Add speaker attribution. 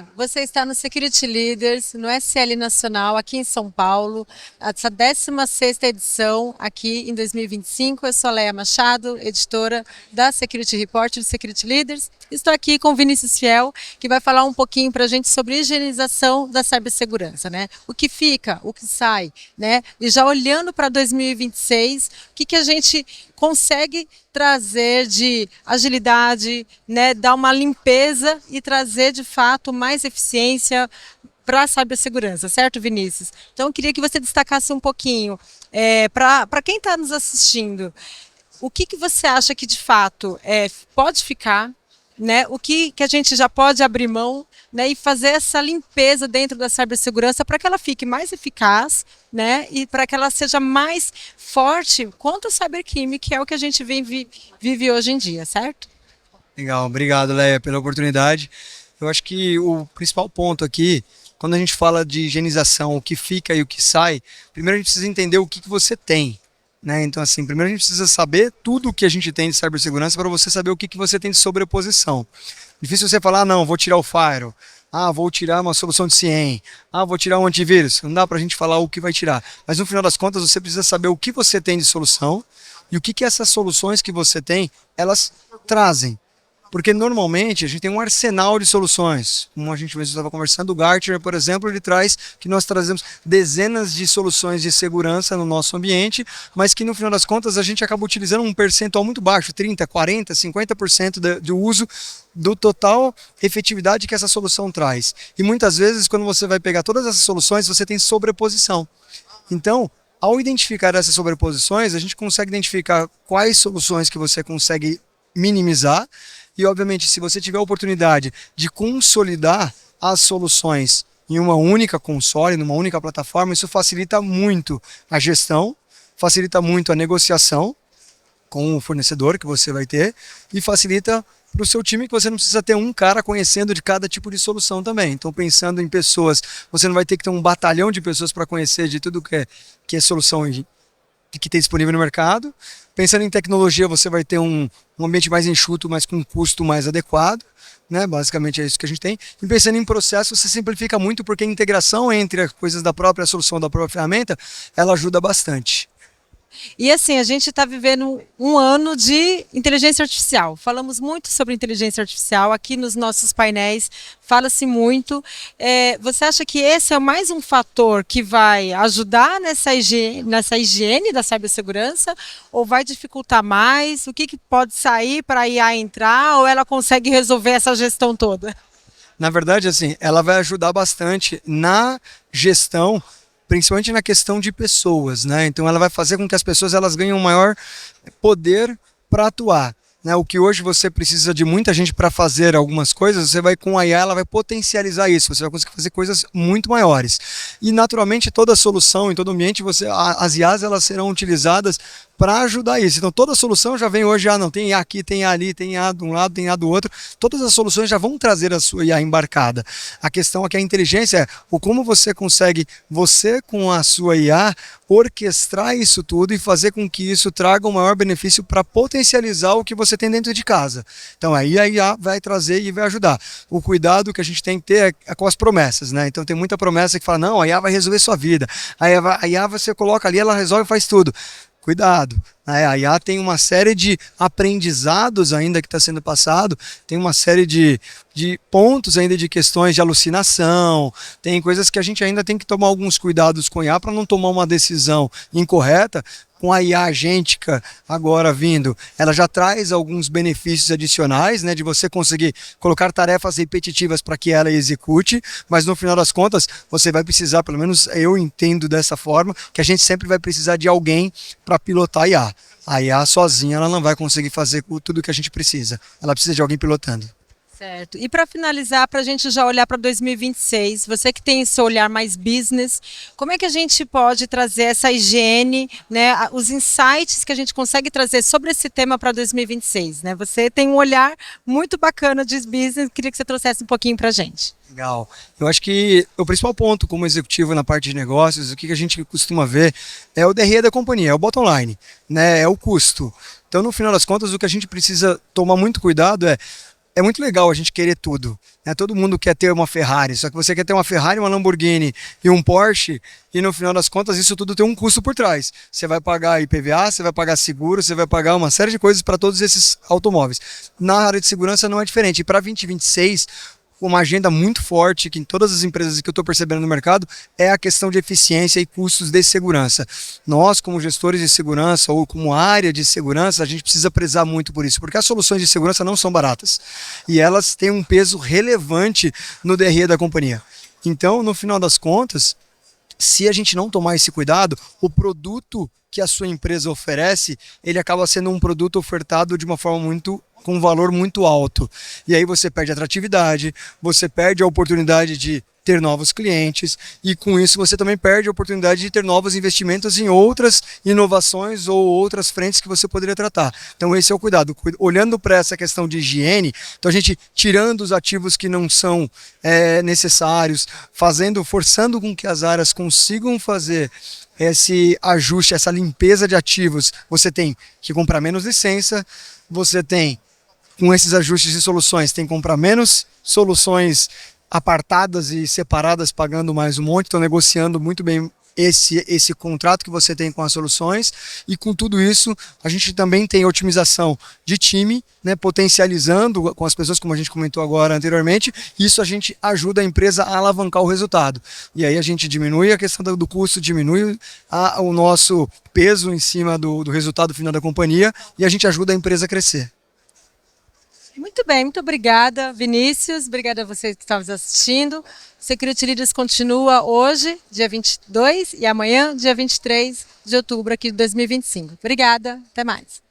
Speaker 1: Olá, você está no Security Leaders, no SL Nacional, aqui em São Paulo, essa 16ª edição aqui em 2025. Eu sou a Leia Machado, editora da Security Report do Security Leaders. Estou aqui com o Vinícius Fiel, que vai falar um pouquinho para a gente sobre higienização da cibersegurança, né? O que fica, o que sai, né? E já olhando para 2026, o que a gente consegue trazer de agilidade, né, dar uma limpeza e trazer de fato mais eficiência para a cibersegurança, certo, Vinícius? Então eu queria que você destacasse um pouquinho, para quem está nos assistindo, o que você acha que de fato pode ficar, né? O que a gente já pode abrir mão, né, e fazer essa limpeza dentro da cibersegurança para que ela fique mais eficaz, né, e para que ela seja mais forte contra o cybercrime, que é o que a gente vive hoje em dia, certo?
Speaker 2: Legal, obrigado, Leia, pela oportunidade. Eu acho que o principal ponto aqui, quando a gente fala de higienização, o que fica e o que sai, primeiro a gente precisa entender o que você tem, né? Então, assim, primeiro a gente precisa saber tudo o que a gente tem de cibersegurança para você saber o que você tem de sobreposição. Difícil você falar, não, vou tirar o firewall, vou tirar uma solução de CIEM, vou tirar um antivírus. Não dá para a gente falar o que vai tirar. Mas no final das contas, você precisa saber o que você tem de solução e o que essas soluções que você tem, elas trazem. Porque normalmente a gente tem um arsenal de soluções. Como a gente mesmo estava conversando, o Gartner, por exemplo, ele traz que nós trazemos dezenas de soluções de segurança no nosso ambiente, mas que no final das contas a gente acaba utilizando um percentual muito baixo, 30, 40, 50% do uso do total efetividade que essa solução traz. E muitas vezes, quando você vai pegar todas essas soluções, você tem sobreposição. Então, ao identificar essas sobreposições, a gente consegue identificar quais soluções que você consegue minimizar. E, obviamente, se você tiver a oportunidade de consolidar as soluções em uma única console, numa única plataforma, isso facilita muito a gestão, facilita muito a negociação com o fornecedor que você vai ter e facilita para o seu time que você não precisa ter um cara conhecendo de cada tipo de solução também. Então, pensando em pessoas, você não vai ter que ter um batalhão de pessoas para conhecer de tudo que é solução que tem disponível no mercado. Pensando em tecnologia, você vai ter um ambiente mais enxuto, mas com um custo mais adequado, né? Basicamente é isso que a gente tem. E pensando em processo, você simplifica muito, porque a integração entre as coisas da própria solução, da própria ferramenta, ela ajuda bastante.
Speaker 1: E assim, a gente está vivendo um ano de inteligência artificial. Falamos muito sobre inteligência artificial aqui nos nossos painéis, fala-se muito. Você acha que esse é mais um fator que vai ajudar nessa higiene da cibersegurança ou vai dificultar mais? O que pode sair para a IA entrar ou ela consegue resolver essa gestão toda?
Speaker 2: Na verdade, assim, ela vai ajudar bastante na gestão, principalmente na questão de pessoas, né? Então ela vai fazer com que as pessoas elas ganhem um maior poder para atuar, né? O que hoje você precisa de muita gente para fazer algumas coisas, você vai com a IA, ela vai potencializar isso, você vai conseguir fazer coisas muito maiores. E naturalmente toda solução, em todo ambiente, as IAs elas serão utilizadas para ajudar isso. Então toda solução já vem hoje, não, tem IA aqui, tem IA ali, tem IA de um lado, tem IA do outro. Todas as soluções já vão trazer a sua IA embarcada. A questão aqui, a inteligência é o como você consegue, você com a sua IA, orquestrar isso tudo e fazer com que isso traga um maior benefício para potencializar o que você tem dentro de casa. Então aí a IA vai trazer e vai ajudar. O cuidado que a gente tem que ter é com as promessas, né? Então tem muita promessa que fala, não, a IA vai resolver sua vida. A IA você coloca ali, ela resolve e faz tudo. Cuidado, né? A IA tem uma série de aprendizados ainda que está sendo passado, tem uma série de pontos ainda de questões de alucinação, tem coisas que a gente ainda tem que tomar alguns cuidados com a IA para não tomar uma decisão incorreta. Com a IA agêntica agora vindo, ela já traz alguns benefícios adicionais, né, de você conseguir colocar tarefas repetitivas para que ela execute, mas no final das contas, você vai precisar, pelo menos eu entendo dessa forma, que a gente sempre vai precisar de alguém para pilotar a IA. A IA sozinha ela não vai conseguir fazer tudo o que a gente precisa. Ela precisa de alguém pilotando.
Speaker 1: Certo. E para finalizar, para a gente já olhar para 2026, você que tem esse olhar mais business, como é que a gente pode trazer essa higiene, né, os insights que a gente consegue trazer sobre esse tema para 2026, né? Você tem um olhar muito bacana de business, queria que você trouxesse um pouquinho para a gente.
Speaker 2: Legal. Eu acho que o principal ponto como executivo na parte de negócios, o que a gente costuma ver é o DRE da companhia, é o bottom line, né, é o custo. Então, no final das contas, o que a gente precisa tomar muito cuidado é é muito legal a gente querer tudo, né? Todo mundo quer ter uma Ferrari, só que você quer ter uma Ferrari, uma Lamborghini e um Porsche, e no final das contas isso tudo tem um custo por trás. Você vai pagar IPVA, você vai pagar seguro, você vai pagar uma série de coisas para todos esses automóveis. Na área de segurança não é diferente. E para 2026, uma agenda muito forte que em todas as empresas que eu estou percebendo no mercado é a questão de eficiência e custos de segurança. Nós, como gestores de segurança ou como área de segurança, a gente precisa prezar muito por isso, porque as soluções de segurança não são baratas e elas têm um peso relevante no DRE da companhia. Então, no final das contas, se a gente não tomar esse cuidado, o produto que a sua empresa oferece, ele acaba sendo um produto ofertado de uma forma com um valor muito alto. E aí você perde atratividade, você perde a oportunidade de ter novos clientes e com isso você também perde a oportunidade de ter novos investimentos em outras inovações ou outras frentes que você poderia tratar. Então esse é o cuidado. Olhando para essa questão de higiene, então a gente tirando os ativos que não são necessários, forçando com que as áreas consigam fazer esse ajuste, essa limpeza de ativos, você tem que comprar menos licença, você tem, com esses ajustes e soluções, tem que comprar menos soluções apartadas e separadas, pagando mais um monte, estão negociando muito bem esse contrato que você tem com as soluções, e com tudo isso a gente também tem otimização de time, né, potencializando com as pessoas, como a gente comentou agora anteriormente. Isso a gente ajuda a empresa a alavancar o resultado, e aí a gente diminui a questão do custo, diminui o nosso peso em cima do resultado final da companhia, e a gente ajuda a empresa a crescer.
Speaker 1: Muito bem, muito obrigada, Vinícius. Obrigada a você que está nos assistindo. Security Leaders continua hoje, dia 22, e amanhã, dia 23 de outubro aqui de 2025. Obrigada, até mais.